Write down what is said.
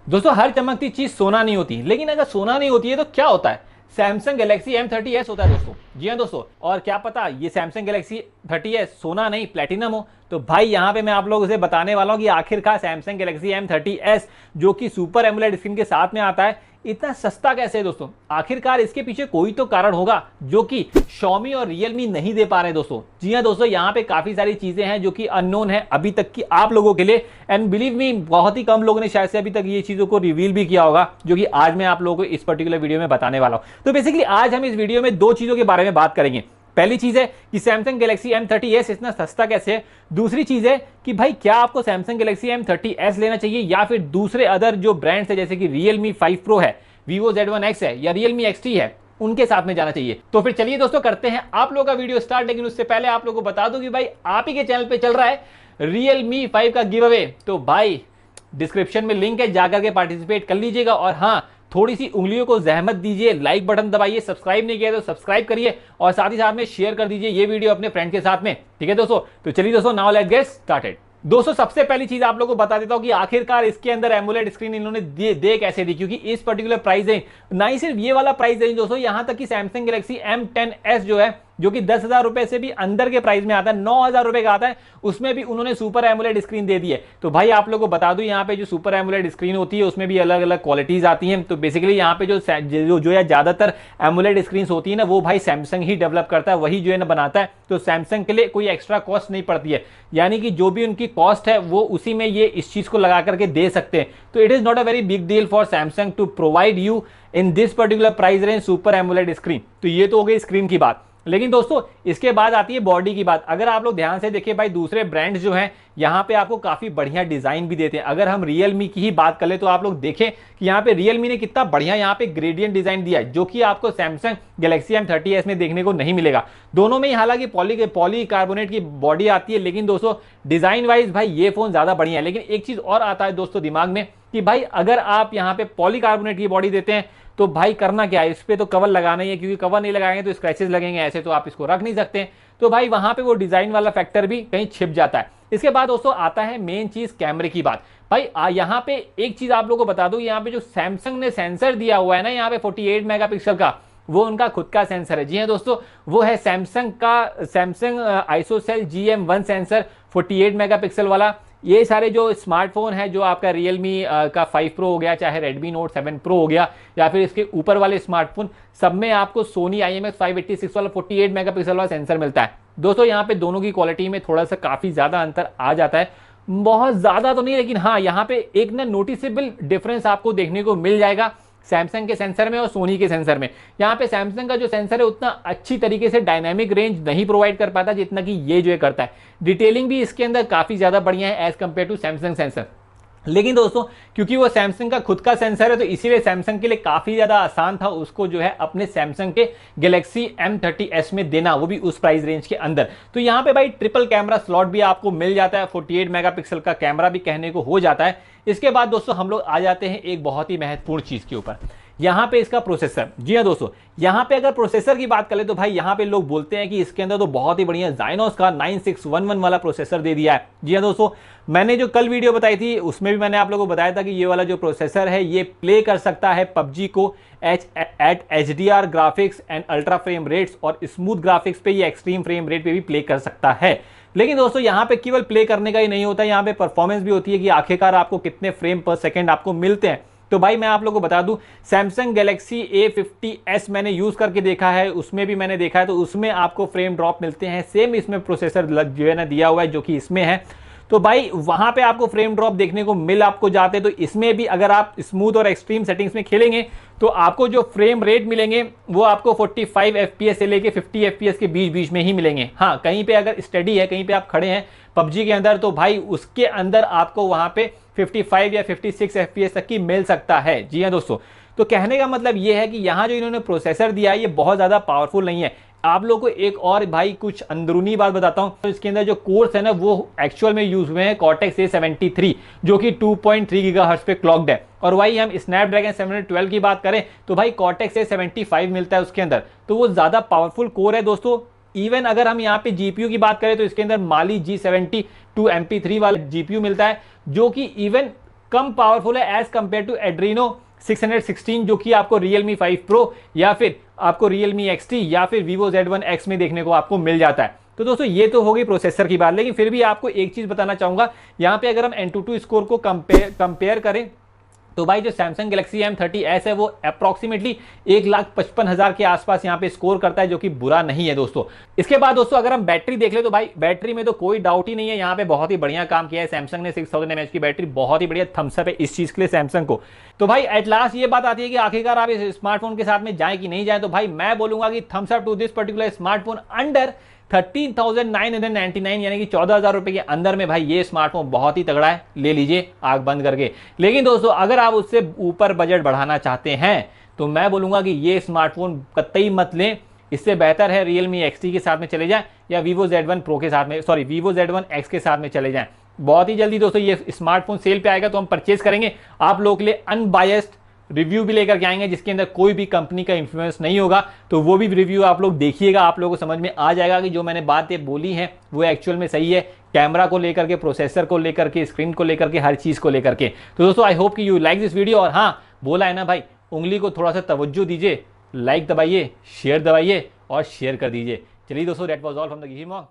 दोस्तों हर चमकती चीज सोना नहीं होती, लेकिन अगर सोना नहीं होती है तो क्या होता है? सैमसंग गैलेक्सी M30s होता है दोस्तों। जी हाँ दोस्तों, और क्या पता ये सैमसंग गैलेक्सी 30s सोना नहीं प्लेटिनम हो। तो भाई यहाँ पे मैं आप लोगों से बताने वाला हूँ कि आखिरकार सैमसंग गैलेक्सी M30s जो कि सुपर एमोलेड स्क्रीन के साथ में आता है, इतना सस्ता कैसे है दोस्तों? आखिरकार इसके पीछे कोई तो कारण होगा जो कि Xiaomi और Realme नहीं दे पा रहे दोस्तों। जी हाँ दोस्तों, यहाँ पे काफी सारी चीजें हैं जो कि अननोन है अभी तक की आप लोगों के लिए, एंड बिलीव मी बहुत ही कम लोगों ने शायद से अभी तक ये चीजों को रिवील भी किया होगा, जो कि आज मैं आप लोगों को इस पर्टिकुलर वीडियो में बताने वाला हूं। तो बेसिकली आज हम इस वीडियो में दो चीजों के बारे में बात करेंगे। पहली चीज है कि सैमसंग गैलेक्सी M30s इतना सस्ता कैसे है। दूसरी चीज है कि भाई क्या आपको सैमसंग गैलेक्सी M30s लेना चाहिए या फिर दूसरे अदर जो ब्रांड्स है जैसे कि Realme 5 Pro है, Vivo Z1X है या Realme XT है, उनके साथ में जाना चाहिए। तो फिर चलिए दोस्तों करते हैं आप लोगों का वीडियो स्टार्ट। लेकिन उससे पहले आप लोगों को बता दूं कि भाई आप ही के चैनल पे चल रहा है Realme 5 का गिव अवे। तो भाई डिस्क्रिप्शन में लिंक है, जाकर के पार्टिसिपेट कर लीजिएगा। और हाँ, थोड़ी सी उंगलियों को जहमत दीजिए, लाइक बटन दबाइए, सब्सक्राइब नहीं किया तो सब्सक्राइब करिए और साथ ही साथ में शेयर कर दीजिए ये वीडियो अपने फ्रेंड के साथ में। ठीक है दोस्तों, तो चलिए दोस्तों, नाउ लेट्स गेट स्टार्टेड। दोस्तों सबसे पहली चीज आप लोगों को बता देता हूं कि आखिरकार इसके अंदर एमोलेड स्क्रीन इन्होंने दे कैसे दी, क्योंकि इस पर्टिकुलर प्राइस रेंज, ना ही सिर्फ ये वाला प्राइस रेंज दोस्तों, यहां तक कि सैमसंग गैलेक्सी M10s जो है, जो कि 10,000 रुपए से भी अंदर के प्राइस में आता है, 9,000 रुपए का आता है, उसमें भी उन्होंने सुपर एमोलेड स्क्रीन दे दी है। तो भाई आप लोगों को बता दूं, यहाँ पे जो सुपर एमोलेड स्क्रीन होती है उसमें भी अलग अलग क्वालिटीज आती हैं। तो बेसिकली यहाँ पे जो है ज्यादातर एमोलेड स्क्रीन होती है ना, वो भाई सैमसंग ही डेवलप करता है, वही जो है ना बनाता है। तो सैमसंग के लिए कोई एक्स्ट्रा कॉस्ट नहीं पड़ती है, यानी कि जो भी उनकी कॉस्ट है वो उसी में ये इस चीज को लगा करके दे सकते हैं। तो it is not a very big deal for Samsung to provide you in this particular price range super AMOLED screen. तो ये तो हो गई स्क्रीन की बात। लेकिन दोस्तों इसके बाद आती है बॉडी की बात। अगर आप लोग ध्यान से देखिए भाई, दूसरे ब्रांड्स जो हैं यहाँ पे आपको काफी बढ़िया डिजाइन भी देते हैं। अगर हम Realme की ही बात कर ले तो आप लोग देखें कि यहाँ पे Realme ने कितना बढ़िया यहाँ पे ग्रेडियंट डिजाइन दिया है, जो कि आपको सैमसंग गैलेक्सी M30s में देखने को नहीं मिलेगा। दोनों में ही हालांकि पॉलीकार्बोनेट की बॉडी आती है, लेकिन दोस्तों डिजाइन वाइज भाई ये फोन ज्यादा बढ़िया है। लेकिन एक चीज और आता है दोस्तों दिमाग में कि भाई अगर आप यहाँ पे पॉलीकार्बोनेट की बॉडी देते हैं तो भाई करना क्या है, इस पे तो कवर लगाना ही है, क्योंकि कवर नहीं लगाएंगे तो स्क्रैचेस लगेंगे, ऐसे तो आप इसको रख नहीं सकते। तो भाई वहां पे वो डिजाइन वाला फैक्टर भी कहीं छिप जाता है। इसके बाद दोस्तों आता है मेन चीज, कैमरे की बात। भाई यहाँ पे एक चीज आप लोगों को बता दूं, यहाँ पे जो सैमसंग ने सेंसर दिया हुआ है ना यहाँ पे 48 मेगापिक्सल का, वो उनका खुद का सेंसर है। जी हाँ दोस्तों, वो है सैमसंग का Samsung ISOCELL GM1 sensor 48 megapixel वाला। ये सारे जो स्मार्टफोन है, जो आपका Realme का 5 Pro हो गया, चाहे Redmi Note 7 Pro हो गया, या फिर इसके ऊपर वाले स्मार्टफोन, सब में आपको Sony IMX586 वाला 48 मेगापिक्सल वाला सेंसर मिलता है। दोस्तों यहाँ पे दोनों की क्वालिटी में थोड़ा सा काफी ज्यादा अंतर आ जाता है, बहुत ज्यादा तो नहीं, लेकिन हाँ यहाँ पे एक ना नोटिसेबल डिफरेंस आपको देखने को मिल जाएगा सैमसंग के सेंसर में और सोनी के सेंसर में। यहाँ पे सैमसंग का जो सेंसर है उतना अच्छी तरीके से डायनामिक रेंज नहीं प्रोवाइड कर पाता जितना कि ये जो है करता है। डिटेलिंग भी इसके अंदर काफी ज्यादा बढ़िया है as compare to Samsung sensor. लेकिन दोस्तों क्योंकि वो सैमसंग का खुद का सेंसर है, तो इसीलिए सैमसंग के लिए काफी ज्यादा आसान था उसको जो है अपने सैमसंग के गैलेक्सी M30s में देना, वो भी उस प्राइस रेंज के अंदर। तो यहाँ पे भाई ट्रिपल कैमरा स्लॉट भी आपको मिल जाता है, 48 मेगापिक्सल का कैमरा भी कहने को हो जाता है। इसके बाद दोस्तों हम लोग आ जाते हैं एक बहुत ही महत्वपूर्ण चीज के ऊपर, यहाँ पे इसका प्रोसेसर। जी हाँ दोस्तों, यहाँ पे अगर प्रोसेसर की बात करें तो भाई यहाँ पे लोग बोलते हैं कि इसके अंदर तो बहुत ही बढ़िया Exynos का 9611 वाला प्रोसेसर दे दिया है। जी हाँ दोस्तों, मैंने जो कल वीडियो बताई थी उसमें भी मैंने आप लोगों को बताया था कि ये वाला जो प्रोसेसर है ये प्ले कर सकता है पबजी को at HDR graphics and ultra frame rates, और स्मूथ ग्राफिक्स पे ये एक्सट्रीम फ्रेम रेट पे भी प्ले कर सकता है। लेकिन दोस्तों यहाँ पे केवल प्ले करने का ही नहीं होता, यहाँ पे परफॉर्मेंस भी होती है कि आखिरकार आपको कितने फ्रेम पर सेकेंड आपको मिलते हैं। तो भाई मैं आप लोगों को बता दूं, सैमसंग गैलेक्सी A50s मैंने यूज करके देखा है, उसमें भी मैंने देखा है, तो उसमें आपको फ्रेम ड्रॉप मिलते हैं। सेम इसमें प्रोसेसर जो है ना दिया हुआ है जो कि इसमें है, तो भाई वहां पे आपको फ्रेम ड्रॉप देखने को मिल आपको जाते। तो इसमें भी अगर आप स्मूथ और एक्सट्रीम सेटिंग्स में खेलेंगे तो आपको जो फ्रेम रेट मिलेंगे वो आपको 45 FPS से लेके 50 FPS के बीच बीच में ही मिलेंगे। हाँ, कहीं पे अगर स्टडी है, कहीं पे आप खड़े हैं पबजी के अंदर, तो भाई उसके अंदर आपको वहां पे 55 या 56 FPS तक की मिल सकता है। जी हाँ दोस्तों, तो कहने का मतलब ये है कि यहाँ जो इन्होंने प्रोसेसर दिया है ये बहुत ज्यादा पावरफुल नहीं है। आप लोगों को एक और भाई कुछ अंदरूनी बात बताता हूं, तो इसके अंदर जो कोर्स है ना वो एक्चुअल में यूज हुए हैं Cortex A73 जो कि 2.3 गीगाहर्ट्ज पे क्लॉक्ड है। और वही हम स्नैपड्रैगन 712 की बात करें तो भाई Cortex A75 मिलता है उसके अंदर, तो वो ज्यादा पावरफुल कोर है दोस्तों। इवन अगर हम यहाँ पे जीपीयू की बात करें तो इसके अंदर माली G72 MP3 वाला जीपीयू मिलता है, जो कि इवन कम पावरफुल है एज कंपेयर टू एड्रीनो 616 जो कि आपको Realme 5 Pro या फिर आपको Realme XT या फिर vivo Z1X में देखने को आपको मिल जाता है। तो दोस्तों ये तो हो गई प्रोसेसर की बात, लेकिन फिर भी आपको एक चीज बताना चाहूंगा, यहाँ पे अगर हम antutu स्कोर को कंपेयर करें तो भाई जो Samsung Galaxy M30s है वो अप्रॉक्सीमेटली 1,55,000 के आसपास यहाँ पे स्कोर करता है, जो कि बुरा नहीं है दोस्तों। इसके बाद दोस्तों अगर हम बैटरी देख ले तो भाई बैटरी में तो कोई डाउट ही नहीं है, यहाँ पे बहुत ही बढ़िया काम किया है सैमसंग ने। 6000 mAh की बैटरी बहुत ही बढ़िया, थम्स अप है इस चीज के लिए सैमसंग को। तो भाई एट लास्ट ये बात आती है कि आखिरकार आप इस स्मार्टफोन के साथ में जाए कि नहीं जाए, तो भाई मैं बोलूंगा कि thumbs up to this particular smartphone under 13,999 यानी कि 14,000 रुपए के अंदर में भाई ये स्मार्टफोन बहुत ही तगड़ा है, ले लीजिए आंख बंद करके। लेकिन दोस्तों अगर आप उससे ऊपर बजट बढ़ाना चाहते हैं तो मैं बोलूंगा कि ये स्मार्टफोन कतई मत लें, इससे बेहतर है Realme XT के साथ में चले जाएं या vivo Z1 Pro के साथ में, सॉरी vivo Z1X के साथ में चले जाएं। बहुत ही जल्दी दोस्तों ये स्मार्टफोन सेल पे आएगा तो हम परचेज करेंगे, आप लोगों के लिए अनबायस्ड रिव्यू भी लेकर के आएंगे जिसके अंदर कोई भी कंपनी का इन्फ्लुएंस नहीं होगा। तो वो भी रिव्यू आप लोग देखिएगा, आप लोगों को समझ में आ जाएगा कि जो मैंने बातें बोली हैं वो एक्चुअल में सही है, कैमरा को लेकर के, प्रोसेसर को लेकर के, स्क्रीन को लेकर के, हर चीज को लेकर के। तो दोस्तों आई होप कि यू लाइक दिस वीडियो। और हाँ बोला है ना भाई, उंगली को थोड़ा सा तवज्जो दीजिए, लाइक दबाइए, शेयर दबाइए और शेयर कर दीजिए। चलिए दोस्तों that was all from the Gizzy mom.